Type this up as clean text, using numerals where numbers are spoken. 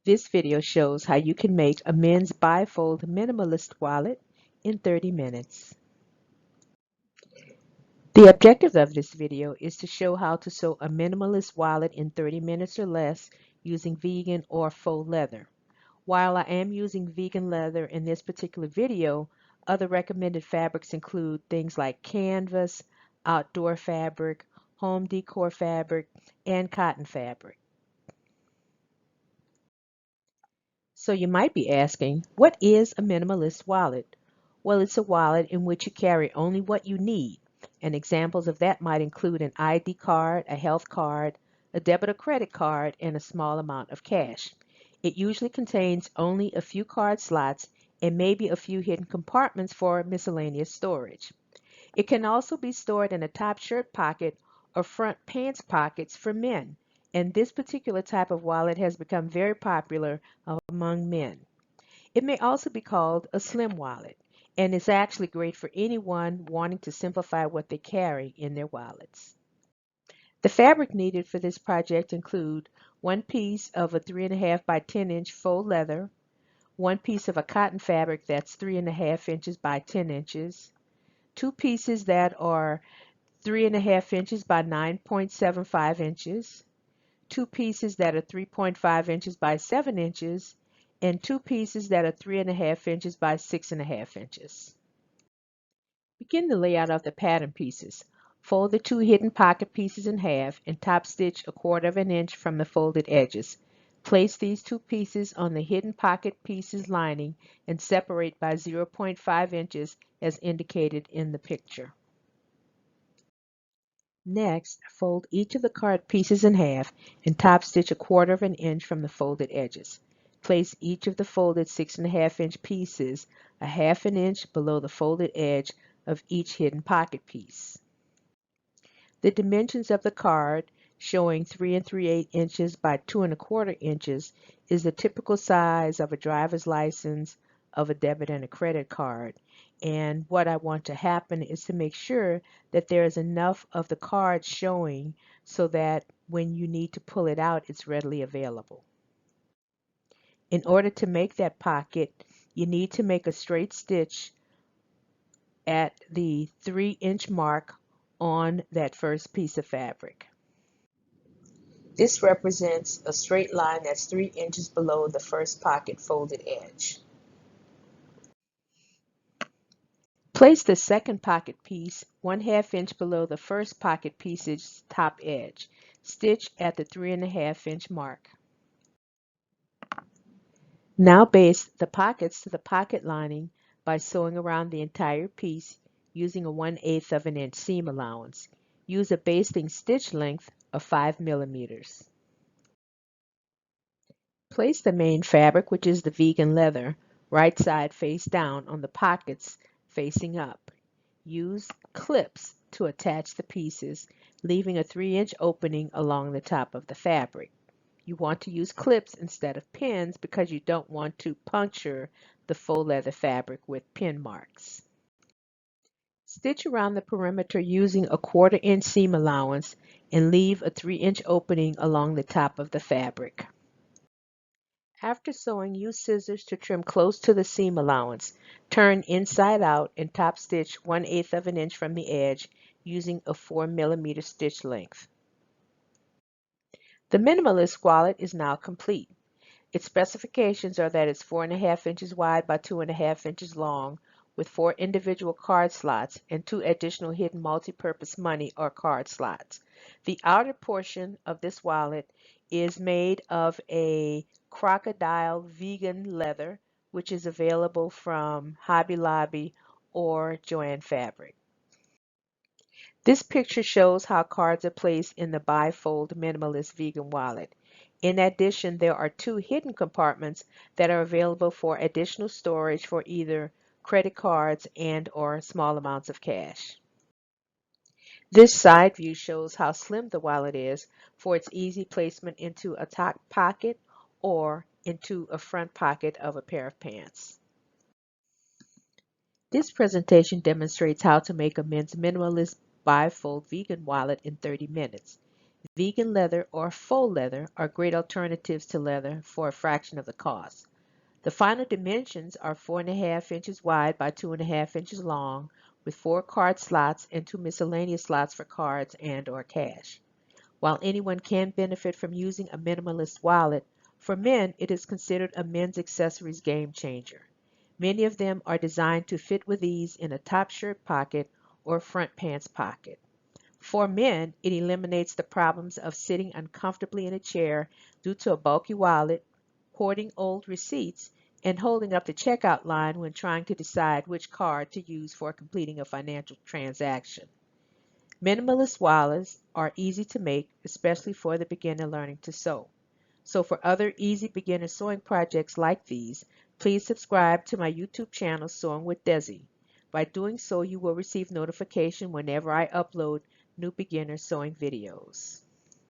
This video shows how you can make a men's bifold minimalist wallet in 30 minutes. The objective of this video is to show how to sew a minimalist wallet in 30 minutes or less using vegan or faux leather. While I am using vegan leather in this particular video, other recommended fabrics include things like canvas, outdoor fabric, home decor fabric, and cotton fabric. So you might be asking, what is a minimalist wallet? Well, it's a wallet in which you carry only what you need, and examples of that might include an ID card, a health card, a debit or credit card, and a small amount of cash. It usually contains only a few card slots and maybe a few hidden compartments for miscellaneous storage. It can also be stored in a top shirt pocket or front pants pockets for men, and this particular type of wallet has become very popular among men. It may also be called a slim wallet, and it's actually great for anyone wanting to simplify what they carry in their wallets. The fabric needed for this project include one piece of a 3.5 by 10 inch faux leather, one piece of a cotton fabric that's 3.5 inches by 10 inches, two pieces that are 3.5 inches by 9.75 inches, two pieces that are 3.5 inches by 7 inches, and two pieces that are 3.5 inches by 6.5 inches. Begin the layout of the pattern pieces. Fold the two hidden pocket pieces in half and top stitch 1/4 inch from the folded edges. Place these two pieces on the hidden pocket pieces lining and separate by 0.5 inches as indicated in the picture. Next, fold each of the card pieces in half and top stitch 1/4 inch from the folded edges. Place each of the folded 6.5 inch pieces 1/2 inch below the folded edge of each hidden pocket piece. The dimensions of the card, showing 3 3/8 inches by 2 1/4 inches, is the typical size of a driver's license, of a debit and a credit card. And what I want to happen is to make sure that there is enough of the card showing so that when you need to pull it out, it's readily available. In order to make that pocket, you need to make a straight stitch at the 3-inch mark on that first piece of fabric. This represents a straight line that's 3 inches below the first pocket folded edge. Place the second pocket piece 1/2 inch below the first pocket piece's top edge. Stitch at the 3.5 inch mark. Now baste the pockets to the pocket lining by sewing around the entire piece using a 1/8 inch seam allowance. Use a basting stitch length of 5 millimeters. Place the main fabric, which is the vegan leather, right side face down on the pockets facing up. Use clips to attach the pieces, leaving a 3-inch opening along the top of the fabric. You want to use clips instead of pins because you don't want to puncture the faux leather fabric with pin marks. Stitch around the perimeter using a 1/4 inch seam allowance and leave a 3-inch opening along the top of the fabric. After sewing, use scissors to trim close to the seam allowance. Turn inside out and top stitch 1/8 inch from the edge using a 4 millimeter stitch length. The minimalist wallet is now complete. Its specifications are that it's 4.5 inches wide by 2.5 inches long with 4 individual card slots and 2 additional hidden multi-purpose money or card slots. The outer portion of this wallet is made of a crocodile vegan leather, which is available from Hobby Lobby or Joann Fabric. This picture shows how cards are placed in the bifold minimalist vegan wallet. In addition, there are 2 hidden compartments that are available for additional storage for either credit cards and or small amounts of cash. This side view shows how slim the wallet is for its easy placement into a top pocket or into a front pocket of a pair of pants. This presentation demonstrates how to make a men's minimalist bifold vegan wallet in 30 minutes. Vegan leather or faux leather are great alternatives to leather for a fraction of the cost. The final dimensions are 4.5 inches wide by 2.5 inches long, with 4 card slots and 2 miscellaneous slots for cards and/or cash. While anyone can benefit from using a minimalist wallet, for men it is considered a men's accessories game changer. Many of them are designed to fit with ease in a top shirt pocket or front pants pocket. For men, it eliminates the problems of sitting uncomfortably in a chair due to a bulky wallet, hoarding old receipts, and holding up the checkout line when trying to decide which card to use for completing a financial transaction. Minimalist wallets are easy to make, especially for the beginner learning to sew. So for other easy beginner sewing projects like these, please subscribe to my YouTube channel, Sewing with Desi. By doing so, you will receive notification whenever I upload new beginner sewing videos.